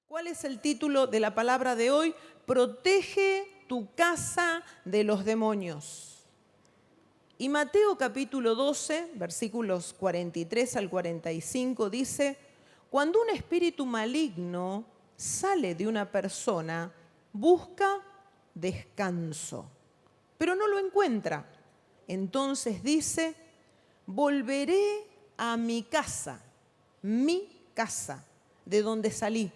¿Cuál es el título de la palabra de hoy? Protege tu casa de los demonios. Y Mateo capítulo 12, versículos 43 al 45 dice: cuando un espíritu maligno sale de una persona, busca descanso, pero no lo encuentra. Entonces dice: volveré a mi casa, de donde salí.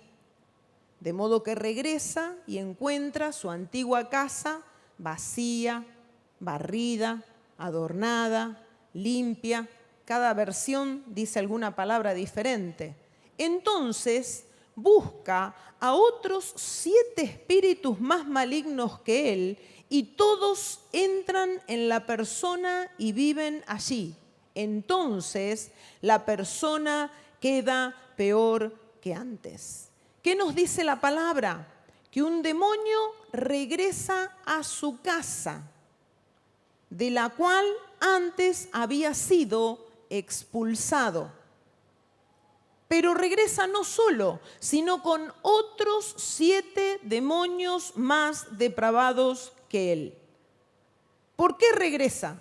De modo que regresa y encuentra su antigua casa vacía, barrida, adornada, limpia. Cada versión dice alguna palabra diferente. Entonces busca a otros 7 espíritus más malignos que él, y todos entran en la persona y viven allí. Entonces la persona queda peor que antes. ¿Qué nos dice la palabra? Que un demonio regresa a su casa, de la cual antes había sido expulsado. Pero regresa no solo, sino con otros 7 demonios más depravados que él. ¿Por qué regresa?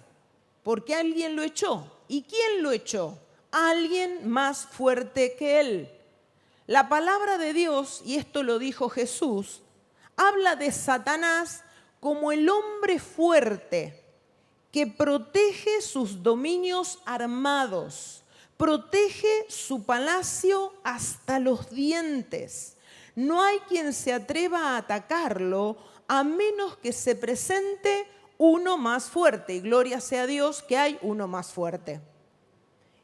Porque alguien lo echó. ¿Y quién lo echó? Alguien más fuerte que él. La palabra de Dios, y esto lo dijo Jesús, habla de Satanás como el hombre fuerte que protege sus dominios armados, protege su palacio hasta los dientes. No hay quien se atreva a atacarlo a menos que se presente uno más fuerte. Y gloria sea a Dios que hay uno más fuerte.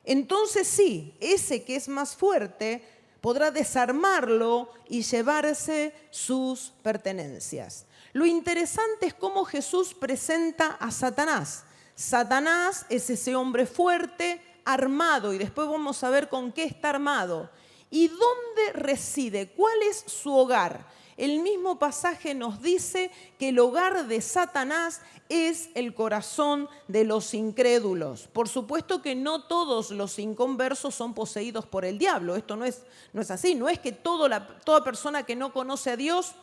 Entonces sí, ese que es más fuerte podrá desarmarlo y llevarse sus pertenencias. Lo interesante es cómo Jesús presenta a Satanás. Satanás es ese hombre fuerte, armado, y después vamos a ver con qué está armado. ¿Y dónde reside? ¿Cuál es su hogar? El mismo pasaje nos dice que el hogar de Satanás es el corazón de los incrédulos. Por supuesto que no todos los inconversos son poseídos por el diablo. Esto no es así. No es que toda persona que no conoce a Dios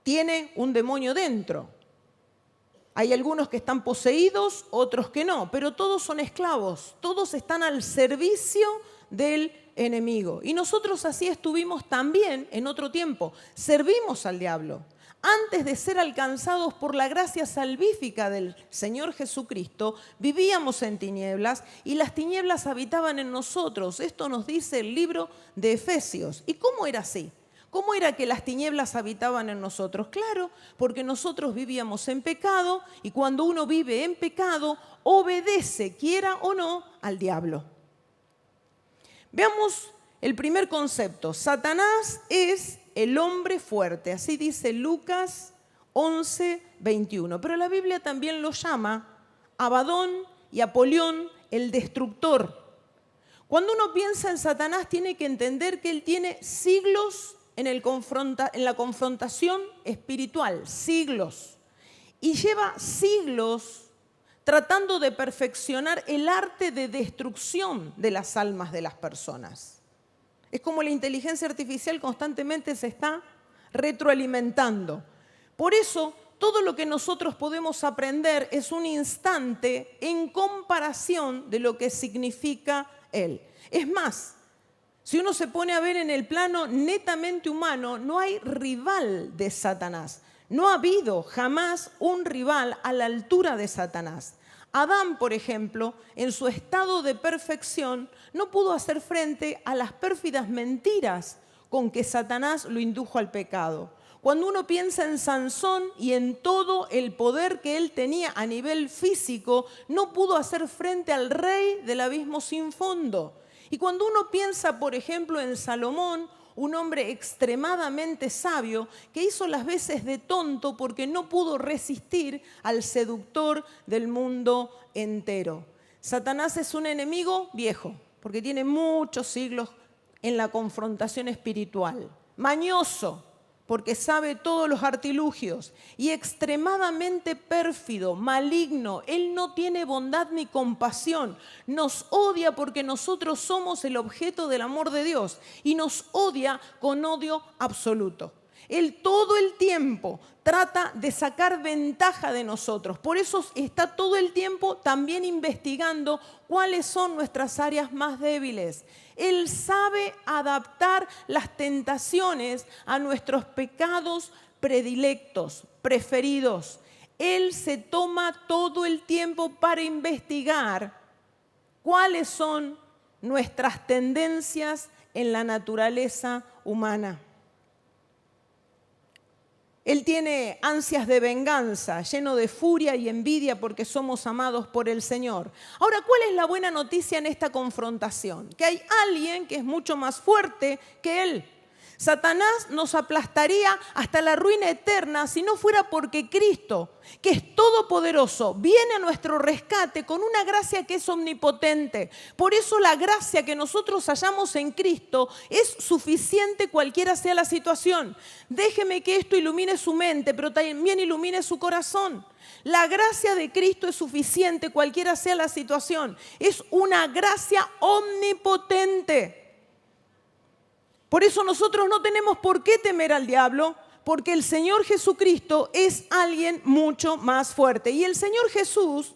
tiene un demonio dentro. Hay algunos que están poseídos, otros que no, pero todos son esclavos. Todos están al servicio del enemigo. Y nosotros así estuvimos también en otro tiempo. Servimos al diablo. Antes de ser alcanzados por la gracia salvífica del Señor Jesucristo, vivíamos en tinieblas y las tinieblas habitaban en nosotros. Esto nos dice el libro de Efesios. ¿Y cómo era así? ¿Cómo era que las tinieblas habitaban en nosotros? Claro, porque nosotros vivíamos en pecado, y cuando uno vive en pecado, obedece, quiera o no, al diablo. Veamos el primer concepto. Satanás es el hombre fuerte. Así dice Lucas 11, 21. Pero la Biblia también lo llama Abadón y Apolión, el destructor. Cuando uno piensa en Satanás, tiene que entender que él tiene siglos en la confrontación espiritual. Siglos. Y lleva siglos tratando de perfeccionar el arte de destrucción de las almas de las personas. Es como la inteligencia artificial constantemente se está retroalimentando. Por eso, todo lo que nosotros podemos aprender es un instante en comparación de lo que significa él. Es más, si uno se pone a ver en el plano netamente humano, no hay rival de Satanás. No ha habido jamás un rival a la altura de Satanás. Adán, por ejemplo, en su estado de perfección, no pudo hacer frente a las pérfidas mentiras con que Satanás lo indujo al pecado. Cuando uno piensa en Sansón y en todo el poder que él tenía a nivel físico, no pudo hacer frente al rey del abismo sin fondo. Y cuando uno piensa, por ejemplo, en Salomón, un hombre extremadamente sabio que hizo las veces de tonto porque no pudo resistir al seductor del mundo entero. Satanás es un enemigo viejo porque tiene muchos siglos en la confrontación espiritual. Mañoso, porque sabe todos los artilugios, y extremadamente pérfido, maligno. Él no tiene bondad ni compasión. Nos odia porque nosotros somos el objeto del amor de Dios y nos odia con odio absoluto. Él todo el tiempo trata de sacar ventaja de nosotros. Por eso está todo el tiempo también investigando cuáles son nuestras áreas más débiles. Él sabe adaptar las tentaciones a nuestros pecados predilectos, preferidos. Él se toma todo el tiempo para investigar cuáles son nuestras tendencias en la naturaleza humana. Él tiene ansias de venganza, lleno de furia y envidia porque somos amados por el Señor. Ahora, ¿cuál es la buena noticia en esta confrontación? Que hay alguien que es mucho más fuerte que Él. Satanás nos aplastaría hasta la ruina eterna si no fuera porque Cristo, que es todopoderoso, viene a nuestro rescate con una gracia que es omnipotente. Por eso la gracia que nosotros hallamos en Cristo es suficiente cualquiera sea la situación. Déjeme que esto ilumine su mente, pero también ilumine su corazón. La gracia de Cristo es suficiente cualquiera sea la situación. Es una gracia omnipotente. Por eso nosotros no tenemos por qué temer al diablo, porque el Señor Jesucristo es alguien mucho más fuerte. Y el Señor Jesús,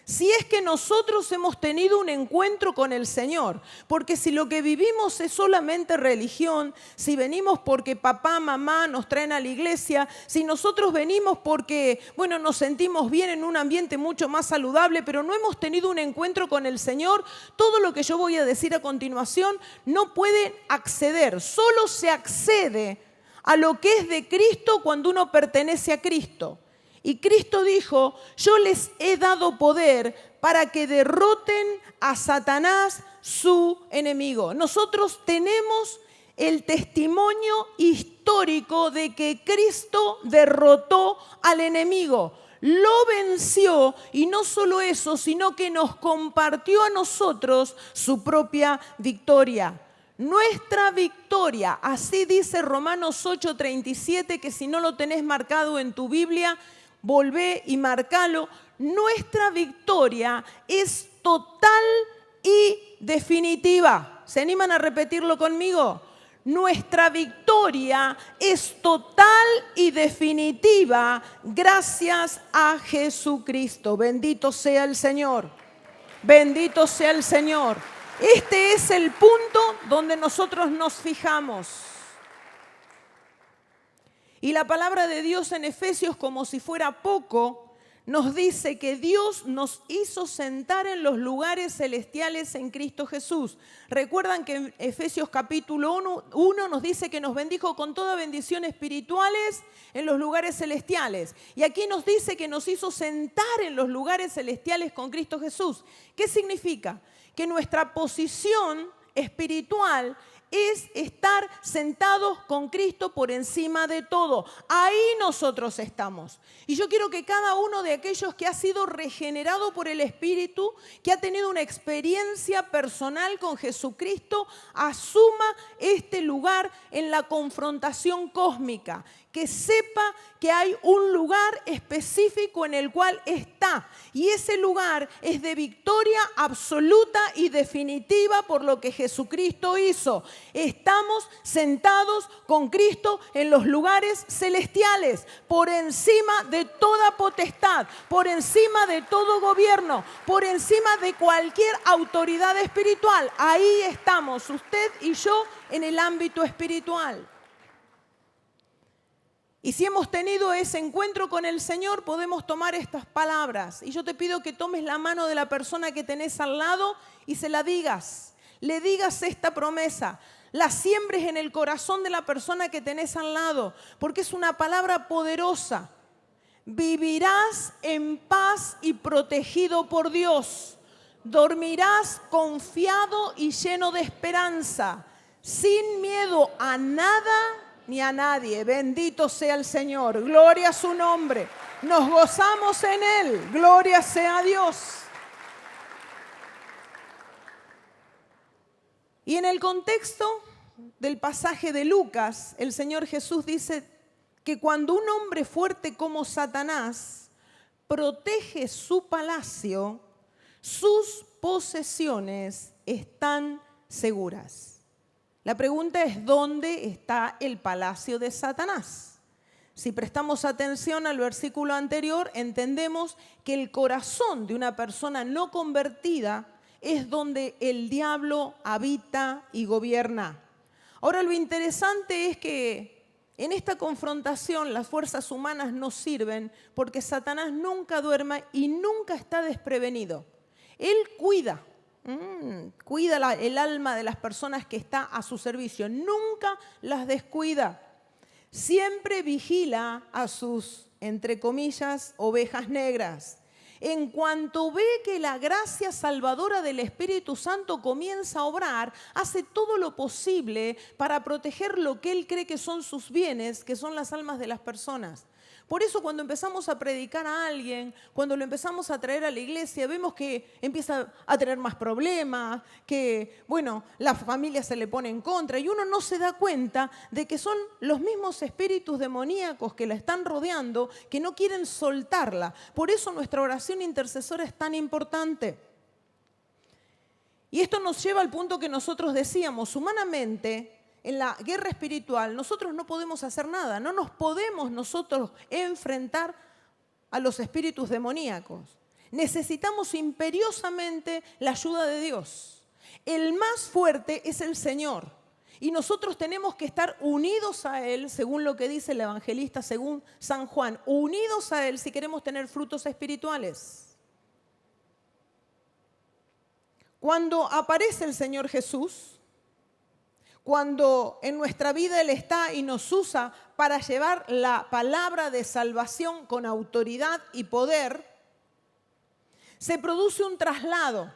si es que nosotros hemos tenido un encuentro con el Señor, porque si lo que vivimos es solamente religión, si venimos porque papá, mamá nos traen a la iglesia, si nosotros venimos porque, nos sentimos bien en un ambiente mucho más saludable, pero no hemos tenido un encuentro con el Señor, todo lo que yo voy a decir a continuación no puede acceder, solo se accede a lo que es de Cristo cuando uno pertenece a Cristo. Y Cristo dijo, yo les he dado poder para que derroten a Satanás, su enemigo. Nosotros tenemos el testimonio histórico de que Cristo derrotó al enemigo. Lo venció y no solo eso, sino que nos compartió a nosotros su propia victoria. Nuestra victoria, así dice Romanos 8:37, que si no lo tenés marcado en tu Biblia, volvé y marcalo. Nuestra victoria es total y definitiva. ¿Se animan a repetirlo conmigo? Nuestra victoria es total y definitiva gracias a Jesucristo. Bendito sea el Señor. Bendito sea el Señor. Este es el punto donde nosotros nos fijamos. Y la palabra de Dios en Efesios, como si fuera poco, nos dice que Dios nos hizo sentar en los lugares celestiales en Cristo Jesús. Recuerdan que en Efesios capítulo 1 nos dice que nos bendijo con toda bendición espirituales en los lugares celestiales. Y aquí nos dice que nos hizo sentar en los lugares celestiales con Cristo Jesús. ¿Qué significa? Que nuestra posición espiritual es estar sentados con Cristo por encima de todo. Ahí nosotros estamos. Y yo quiero que cada uno de aquellos que ha sido regenerado por el Espíritu, que ha tenido una experiencia personal con Jesucristo, asuma este lugar en la confrontación cósmica. Que sepa que hay un lugar específico en el cual está. Y ese lugar es de victoria absoluta y definitiva por lo que Jesucristo hizo. Estamos sentados con Cristo en los lugares celestiales, por encima de toda potestad, por encima de todo gobierno, por encima de cualquier autoridad espiritual. Ahí estamos, usted y yo, en el ámbito espiritual. Y si hemos tenido ese encuentro con el Señor, podemos tomar estas palabras. Y yo te pido que tomes la mano de la persona que tenés al lado y se la digas. Le digas esta promesa. La siembres en el corazón de la persona que tenés al lado, porque es una palabra poderosa. Vivirás en paz y protegido por Dios. Dormirás confiado y lleno de esperanza, sin miedo a nada ni a nadie. Bendito sea el Señor. Gloria a su nombre. Nos gozamos en Él. Gloria sea a Dios. Y en el contexto del pasaje de Lucas, el Señor Jesús dice que cuando un hombre fuerte como Satanás protege su palacio, sus posesiones están seguras. La pregunta es, ¿dónde está el palacio de Satanás? Si prestamos atención al versículo anterior, entendemos que el corazón de una persona no convertida es donde el diablo habita y gobierna. Ahora, lo interesante es que en esta confrontación las fuerzas humanas no sirven porque Satanás nunca duerme y nunca está desprevenido. Él cuida el alma de las personas que está a su servicio, nunca las descuida. Siempre vigila a sus, entre comillas, ovejas negras. En cuanto ve que la gracia salvadora del Espíritu Santo comienza a obrar, hace todo lo posible para proteger lo que él cree que son sus bienes, que son las almas de las personas. Por eso cuando empezamos a predicar a alguien, cuando lo empezamos a traer a la iglesia, vemos que empieza a tener más problemas, que, la familia se le pone en contra y uno no se da cuenta de que son los mismos espíritus demoníacos que la están rodeando que no quieren soltarla. Por eso nuestra oración intercesora es tan importante. Y esto nos lleva al punto que nosotros decíamos, humanamente, en la guerra espiritual, nosotros no podemos hacer nada, no nos podemos nosotros enfrentar a los espíritus demoníacos. Necesitamos imperiosamente la ayuda de Dios. El más fuerte es el Señor y nosotros tenemos que estar unidos a Él, según lo que dice el evangelista, según San Juan, unidos a Él si queremos tener frutos espirituales. Cuando aparece el Señor Jesús, cuando en nuestra vida Él está y nos usa para llevar la palabra de salvación con autoridad y poder, se produce un traslado.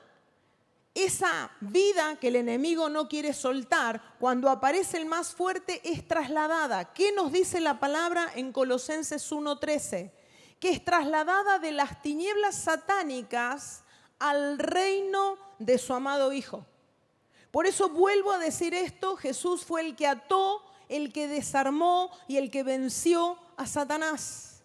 Esa vida que el enemigo no quiere soltar, cuando aparece el más fuerte, es trasladada. ¿Qué nos dice la palabra en Colosenses 1:13? Que es trasladada de las tinieblas satánicas al reino de su amado Hijo. Por eso vuelvo a decir esto, Jesús fue el que ató, el que desarmó y el que venció a Satanás.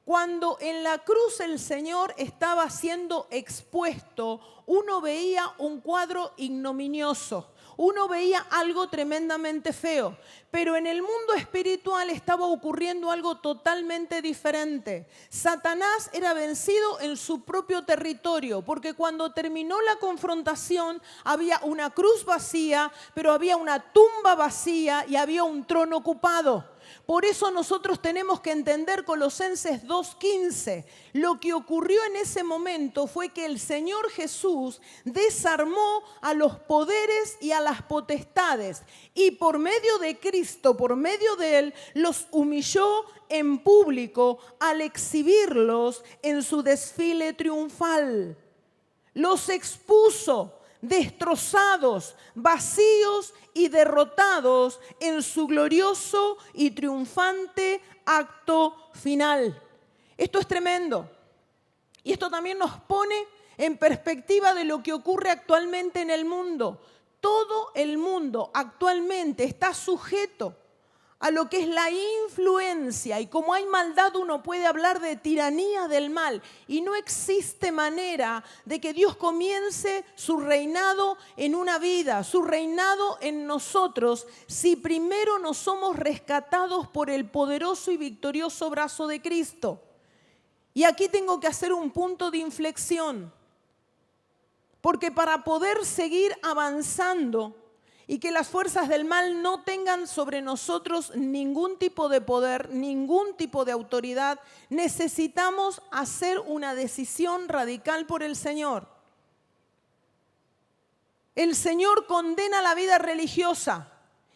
Cuando en la cruz el Señor estaba siendo expuesto, uno veía un cuadro ignominioso, uno veía algo tremendamente feo, pero en el mundo espiritual estaba ocurriendo algo totalmente diferente. Satanás era vencido en su propio territorio, porque cuando terminó la confrontación había una cruz vacía, pero había una tumba vacía y había un trono ocupado. Por eso nosotros tenemos que entender Colosenses 2:15. Lo que ocurrió en ese momento fue que el Señor Jesús desarmó a los poderes y a las potestades y por medio de Cristo, por medio de Él, los humilló en público al exhibirlos en su desfile triunfal. Los expuso destrozados, vacíos y derrotados en su glorioso y triunfante acto final. Esto es tremendo. Y esto también nos pone en perspectiva de lo que ocurre actualmente en el mundo. Todo el mundo actualmente está sujeto a lo que es la influencia, y como hay maldad uno puede hablar de tiranía del mal, y no existe manera de que Dios comience su reinado en una vida, su reinado en nosotros, si primero no somos rescatados por el poderoso y victorioso brazo de Cristo. Y aquí tengo que hacer un punto de inflexión, porque para poder seguir avanzando y que las fuerzas del mal no tengan sobre nosotros ningún tipo de poder, ningún tipo de autoridad, necesitamos hacer una decisión radical por el Señor. El Señor condena la vida religiosa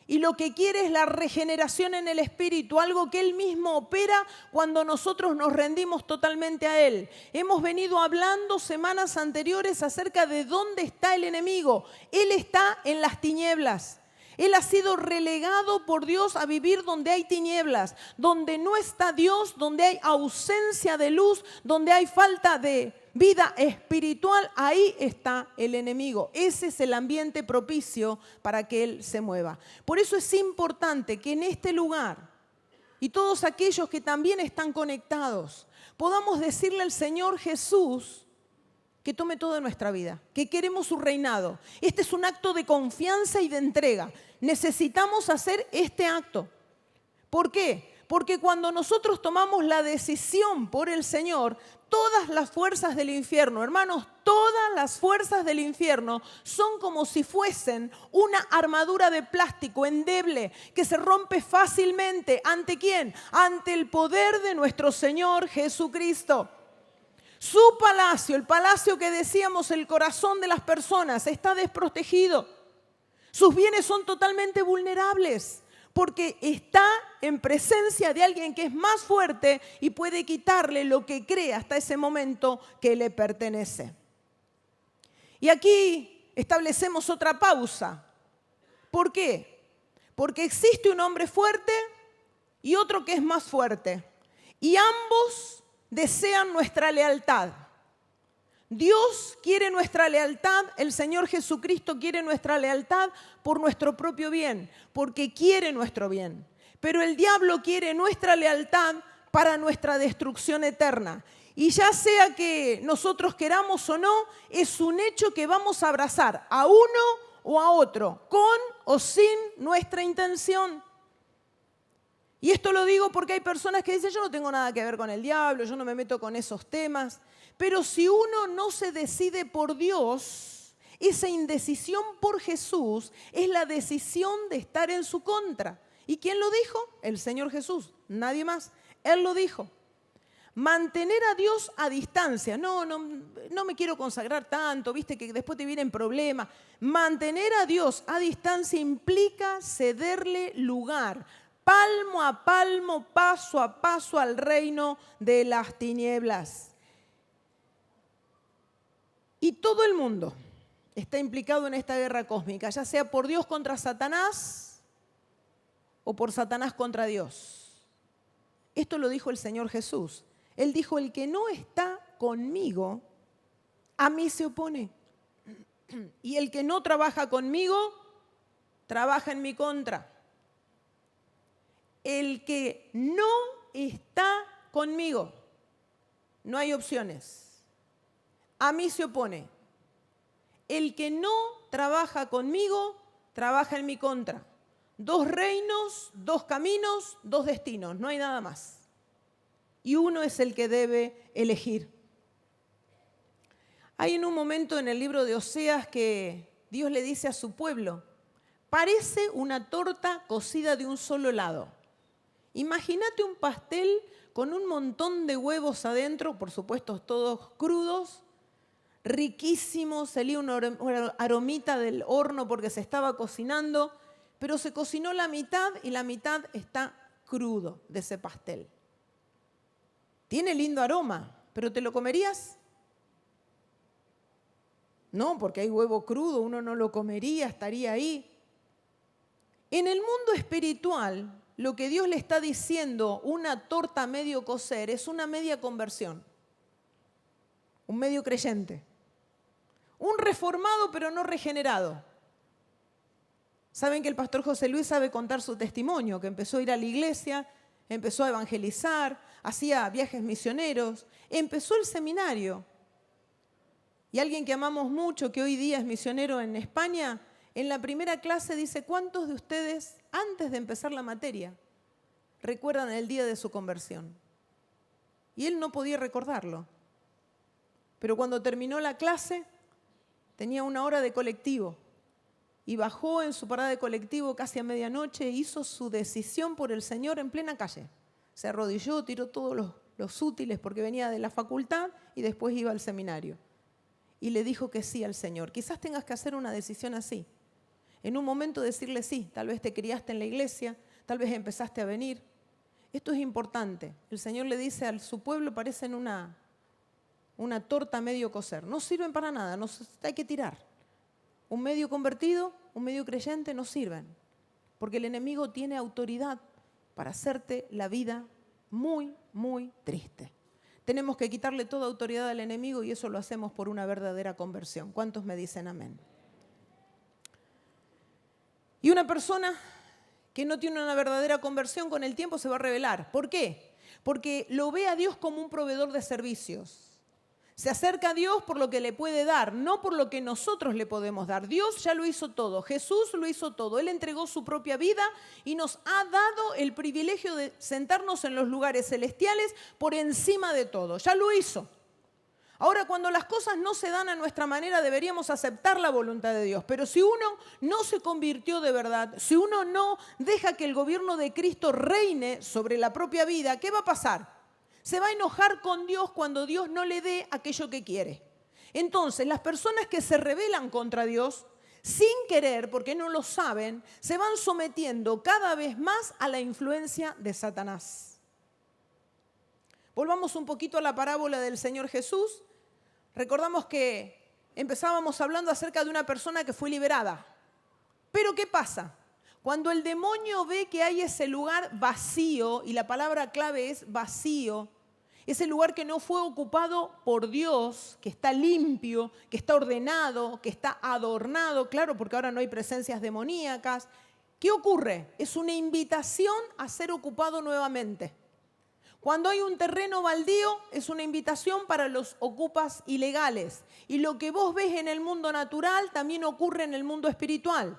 y lo que quiere es la regeneración en el espíritu, algo que Él mismo opera cuando nosotros nos rendimos totalmente a Él. Hemos venido hablando semanas anteriores acerca de dónde está el enemigo. Él está en las tinieblas. Él ha sido relegado por Dios a vivir donde hay tinieblas, donde no está Dios, donde hay ausencia de luz, donde hay falta de vida espiritual. Ahí está el enemigo. Ese es el ambiente propicio para que Él se mueva. Por eso es importante que en este lugar, y todos aquellos que también están conectados, podamos decirle al Señor Jesús que tome toda nuestra vida, que queremos su reinado. Este es un acto de confianza y de entrega. Necesitamos hacer este acto. ¿Por qué? Porque cuando nosotros tomamos la decisión por el Señor, todas las fuerzas del infierno, hermanos, todas las fuerzas del infierno son como si fuesen una armadura de plástico endeble que se rompe fácilmente. ¿Ante quién? Ante el poder de nuestro Señor Jesucristo. Su palacio, el palacio que decíamos, el corazón de las personas, está desprotegido. Sus bienes son totalmente vulnerables porque está en presencia de alguien que es más fuerte y puede quitarle lo que cree hasta ese momento que le pertenece. Y aquí establecemos otra pausa. ¿Por qué? Porque existe un hombre fuerte y otro que es más fuerte. Y ambos desean nuestra lealtad. Dios quiere nuestra lealtad, el Señor Jesucristo quiere nuestra lealtad por nuestro propio bien, porque quiere nuestro bien. Pero el diablo quiere nuestra lealtad para nuestra destrucción eterna. Y ya sea que nosotros queramos o no, es un hecho que vamos a abrazar a uno o a otro, con o sin nuestra intención. Y esto lo digo porque hay personas que dicen, yo no tengo nada que ver con el diablo, yo no me meto con esos temas. Pero si uno no se decide por Dios, esa indecisión por Jesús es la decisión de estar en su contra. ¿Y quién lo dijo? El Señor Jesús, nadie más. Él lo dijo. Mantener a Dios a distancia. No me quiero consagrar tanto, viste que después te vienen problemas. Mantener a Dios a distancia implica cederle lugar, palmo a palmo, paso a paso al reino de las tinieblas. Y todo el mundo está implicado en esta guerra cósmica, ya sea por Dios contra Satanás o por Satanás contra Dios. Esto lo dijo el Señor Jesús. Él dijo, el que no está conmigo, a mí se opone. Y el que no trabaja conmigo, trabaja en mi contra. El que no está conmigo, no hay opciones. A mí se opone. El que no trabaja conmigo, trabaja en mi contra. Dos reinos, dos caminos, dos destinos, no hay nada más. Y uno es el que debe elegir. Hay en un momento en el libro de Oseas que Dios le dice a su pueblo, parece una torta cocida de un solo lado. Imagínate un pastel con un montón de huevos adentro, por supuesto todos crudos, riquísimo, salía una aromita del horno porque se estaba cocinando, pero se cocinó la mitad y la mitad está crudo de ese pastel. Tiene lindo aroma, pero ¿te lo comerías? No, porque hay huevo crudo, uno no lo comería, estaría ahí. En el mundo espiritual, lo que Dios le está diciendo, una torta a medio cocer, es una media conversión, un medio creyente. Un reformado pero no regenerado. Saben que el pastor José Luis sabe contar su testimonio, que empezó a ir a la iglesia, empezó a evangelizar, hacía viajes misioneros, empezó el seminario. Y alguien que amamos mucho, que hoy día es misionero en España, en la primera clase dice, ¿cuántos de ustedes, antes de empezar la materia, recuerdan el día de su conversión? Y él no podía recordarlo. Pero cuando terminó la clase, tenía una hora de colectivo y bajó en su parada de colectivo casi a medianoche, hizo su decisión por el Señor en plena calle. Se arrodilló, tiró todos los útiles porque venía de la facultad y después iba al seminario. Y le dijo que sí al Señor. Quizás tengas que hacer una decisión así. En un momento decirle sí, tal vez te criaste en la iglesia, tal vez empezaste a venir. Esto es importante. El Señor le dice a su pueblo, parecen una torta medio cocer. No sirven para nada, hay que tirar. Un medio convertido, un medio creyente no sirven. porque el enemigo tiene autoridad para hacerte la vida muy, muy triste. Tenemos que quitarle toda autoridad al enemigo y eso lo hacemos por una verdadera conversión. ¿Cuántos me dicen amén? Y una persona que no tiene una verdadera conversión con el tiempo se va a rebelar. ¿Por qué? Porque lo ve a Dios como un proveedor de servicios. Se acerca a Dios por lo que le puede dar, no por lo que nosotros le podemos dar. Dios ya lo hizo todo, Jesús lo hizo todo. Él entregó su propia vida y nos ha dado el privilegio de sentarnos en los lugares celestiales por encima de todo. Ya lo hizo. Ahora, cuando las cosas no se dan a nuestra manera, deberíamos aceptar la voluntad de Dios. Pero si uno no se convirtió de verdad, si uno no deja que el gobierno de Cristo reine sobre la propia vida, ¿qué va a pasar? Se va a enojar con Dios cuando Dios no le dé aquello que quiere. Entonces, las personas que se rebelan contra Dios, sin querer, porque no lo saben, se van sometiendo cada vez más a la influencia de Satanás. Volvamos un poquito a la parábola del Señor Jesús. Recordamos que empezábamos hablando acerca de una persona que fue liberada. Pero ¿qué pasa? Cuando el demonio ve que hay ese lugar vacío, y la palabra clave es vacío, ese lugar que no fue ocupado por Dios, que está limpio, que está ordenado, que está adornado, claro, porque ahora no hay presencias demoníacas. ¿Qué ocurre? Es una invitación a ser ocupado nuevamente. Cuando hay un terreno baldío, es una invitación para los ocupas ilegales. Y lo que vos ves en el mundo natural también ocurre en el mundo espiritual.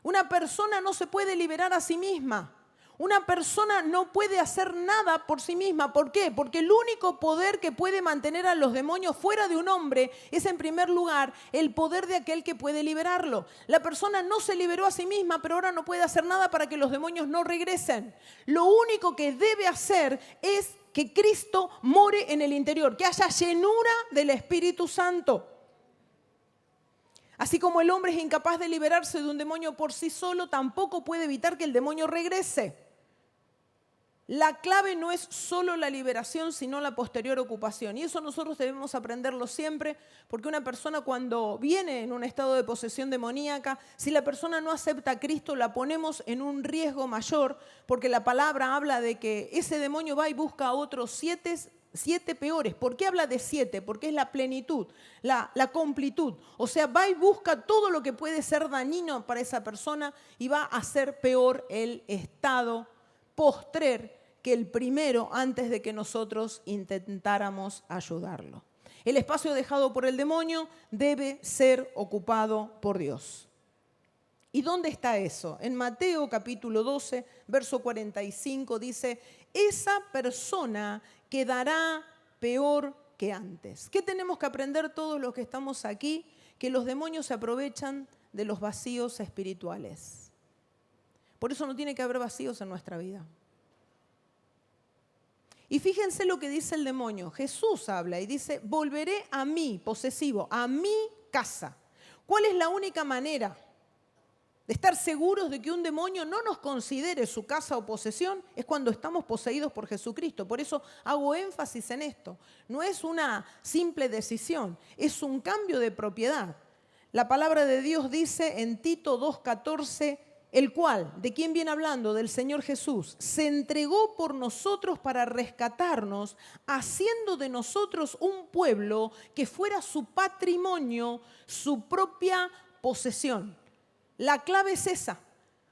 Una persona no se puede liberar a sí misma. Una persona no puede hacer nada por sí misma. ¿Por qué? Porque el único poder que puede mantener a los demonios fuera de un hombre es, en primer lugar, el poder de aquel que puede liberarlo. La persona no se liberó a sí misma, pero ahora no puede hacer nada para que los demonios no regresen. Lo único que debe hacer es que Cristo more en el interior, que haya llenura del Espíritu Santo. Así como el hombre es incapaz de liberarse de un demonio por sí solo, tampoco puede evitar que el demonio regrese. La clave no es solo la liberación, sino la posterior ocupación. Y eso nosotros debemos aprenderlo siempre, porque una persona cuando viene en un estado de posesión demoníaca, si la persona no acepta a Cristo, la ponemos en un riesgo mayor, porque la palabra habla de que ese demonio va y busca a otros siete peores. ¿Por qué habla de 7? Porque es la plenitud, la completud. O sea, va y busca todo lo que puede ser dañino para esa persona y va a hacer peor el estado postrer que el primero antes de que nosotros intentáramos ayudarlo. El espacio dejado por el demonio debe ser ocupado por Dios. ¿Y dónde está eso? En Mateo capítulo 12, verso 45 dice, esa persona quedará peor que antes. ¿Qué tenemos que aprender todos los que estamos aquí? Que los demonios se aprovechan de los vacíos espirituales. Por eso no tiene que haber vacíos en nuestra vida. Y fíjense lo que dice el demonio. Jesús habla y dice, volveré a mí, posesivo, a mi casa. ¿Cuál es la única manera de estar seguros de que un demonio no nos considere su casa o posesión? Es cuando estamos poseídos por Jesucristo. Por eso hago énfasis en esto. No es una simple decisión, es un cambio de propiedad. La palabra de Dios dice en Tito 2:14, el cual, ¿de quién viene hablando? Del Señor Jesús, se entregó por nosotros para rescatarnos, haciendo de nosotros un pueblo que fuera su patrimonio, su propia posesión. La clave es esa.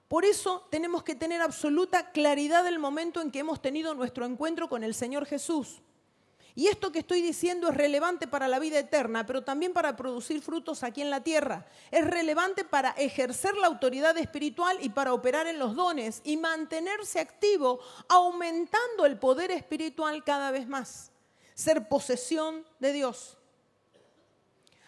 Por eso tenemos que tener absoluta claridad del momento en que hemos tenido nuestro encuentro con el Señor Jesús. Y esto que estoy diciendo es relevante para la vida eterna, pero también para producir frutos aquí en la tierra. Es relevante para ejercer la autoridad espiritual y para operar en los dones y mantenerse activo, aumentando el poder espiritual cada vez más. Ser posesión de Dios.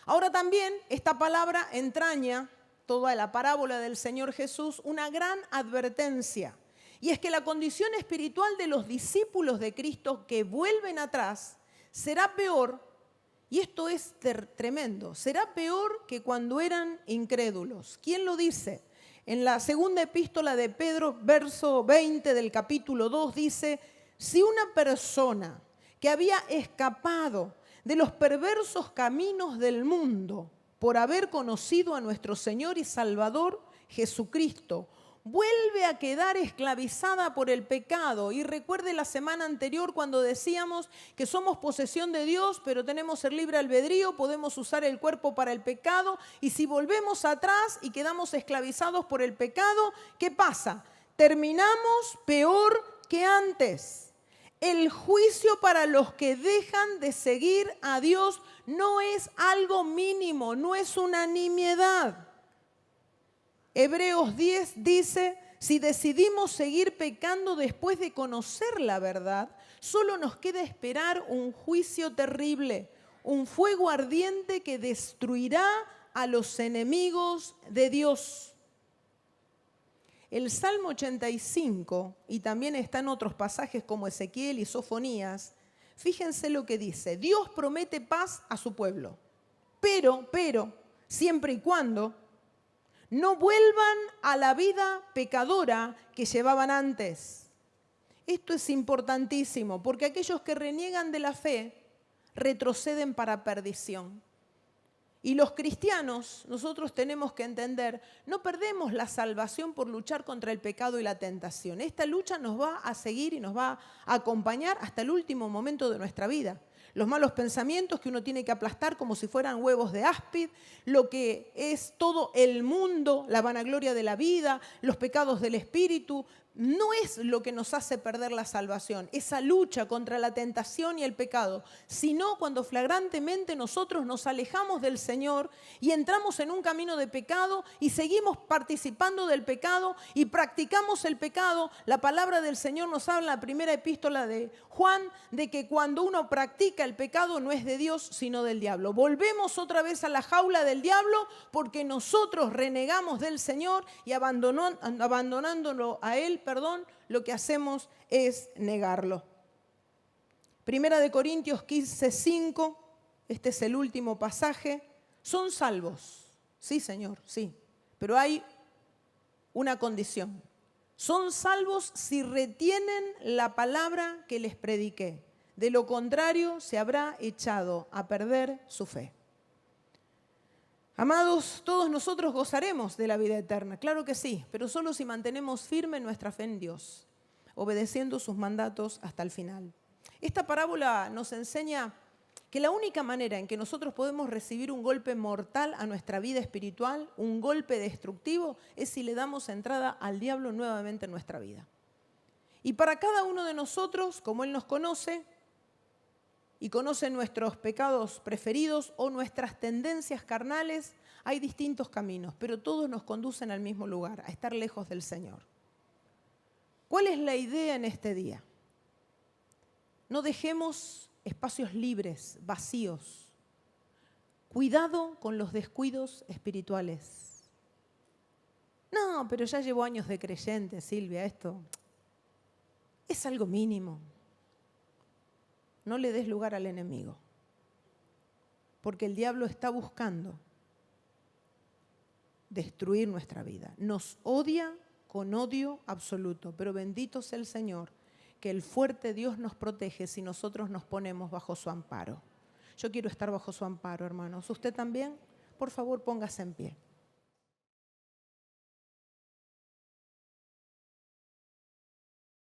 Ahora también esta palabra entraña, toda la parábola del Señor Jesús, una gran advertencia. Y es que la condición espiritual de los discípulos de Cristo que vuelven atrás será peor, y esto es tremendo, será peor que cuando eran incrédulos. ¿Quién lo dice? En la segunda epístola de Pedro, verso 20 del capítulo 2, dice, si una persona que había escapado de los perversos caminos del mundo por haber conocido a nuestro Señor y Salvador Jesucristo, vuelve a quedar esclavizada por el pecado. Y recuerde la semana anterior cuando decíamos que somos posesión de Dios, pero tenemos el libre albedrío, podemos usar el cuerpo para el pecado. Y si volvemos atrás y quedamos esclavizados por el pecado, ¿qué pasa? Terminamos peor que antes. El juicio para los que dejan de seguir a Dios no es algo mínimo, no es una nimiedad. Hebreos 10 dice, si decidimos seguir pecando después de conocer la verdad, solo nos queda esperar un juicio terrible, un fuego ardiente que destruirá a los enemigos de Dios. El Salmo 85, y también está en otros pasajes como Ezequiel y Sofonías, fíjense lo que dice, Dios promete paz a su pueblo, pero, siempre y cuando no vuelvan a la vida pecadora que llevaban antes. Esto es importantísimo porque aquellos que reniegan de la fe retroceden para perdición. Y los cristianos, nosotros tenemos que entender, no perdemos la salvación por luchar contra el pecado y la tentación. Esta lucha nos va a seguir y nos va a acompañar hasta el último momento de nuestra vida. Los malos pensamientos que uno tiene que aplastar como si fueran huevos de áspid, lo que es todo el mundo, la vanagloria de la vida, los pecados del espíritu, no es lo que nos hace perder la salvación, esa lucha contra la tentación y el pecado, sino cuando flagrantemente nosotros nos alejamos del Señor y entramos en un camino de pecado y seguimos participando del pecado y practicamos el pecado. La palabra del Señor nos habla en la primera epístola de Juan de que cuando uno practica el pecado no es de Dios sino del diablo. Volvemos otra vez a la jaula del diablo porque nosotros renegamos del Señor y abandonándolo a Él, lo que hacemos es negarlo. Primera de Corintios 15:5, este es el último pasaje. Son salvos, sí Señor, sí, pero hay una condición. Son salvos si retienen la palabra que les prediqué. De lo contrario, se habrá echado a perder su fe. Amados, todos nosotros gozaremos de la vida eterna, claro que sí, pero solo si mantenemos firme nuestra fe en Dios, obedeciendo sus mandatos hasta el final. Esta parábola nos enseña que la única manera en que nosotros podemos recibir un golpe mortal a nuestra vida espiritual, un golpe destructivo, es si le damos entrada al diablo nuevamente en nuestra vida. Y para cada uno de nosotros, como Él nos conoce, y conoce nuestros pecados preferidos o nuestras tendencias carnales, hay distintos caminos, pero todos nos conducen al mismo lugar, a estar lejos del Señor. ¿Cuál es la idea en este día? No dejemos espacios libres, vacíos. Cuidado con los descuidos espirituales. No, pero ya llevo años de creyente, Silvia, esto es algo mínimo. No le des lugar al enemigo, porque el diablo está buscando destruir nuestra vida. Nos odia con odio absoluto, pero bendito sea el Señor, que el fuerte Dios nos protege si nosotros nos ponemos bajo su amparo. Yo quiero estar bajo su amparo, hermanos. ¿Usted también? Por favor, póngase en pie.